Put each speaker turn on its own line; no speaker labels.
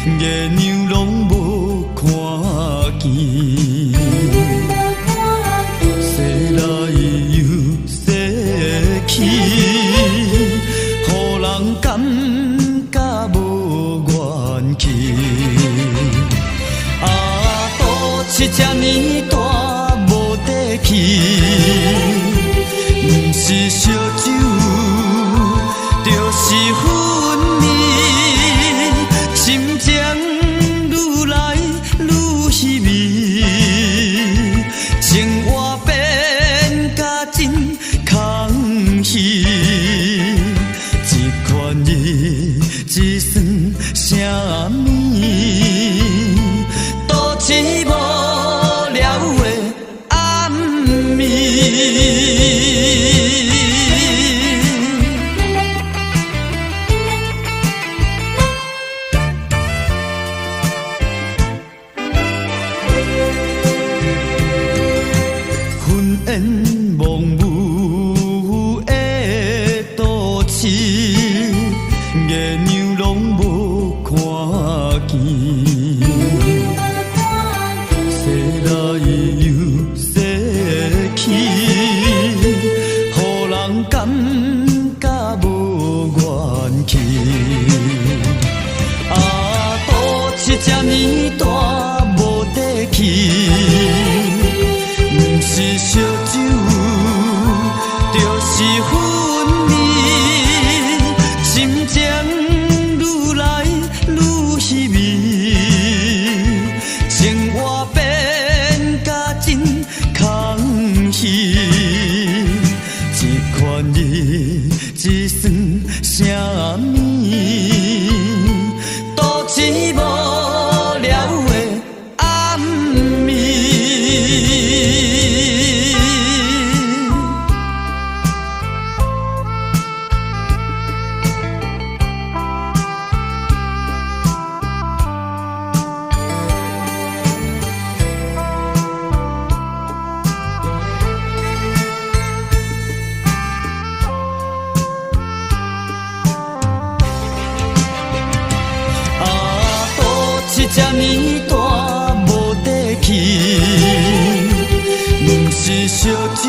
月娘拢无看见，说来又说去，予人感觉无元气。啊，赌气这呢大无底气，不是烧酒，就是昏迷，心情愈来愈稀微，生活变甲真空虚，这款日子算啥物？都市无聊的暗暝。昏烟蒙雾的都市，月娘拢无看见，说来又说去，予人感觉无元气。啊，赌气这呢大无底气。不是烧酒，就是昏迷，心情愈来愈稀微，生活变甲真空虚，这款日子算啥物？都市无聊的暗暝。这呢大无底气，不是烧酒。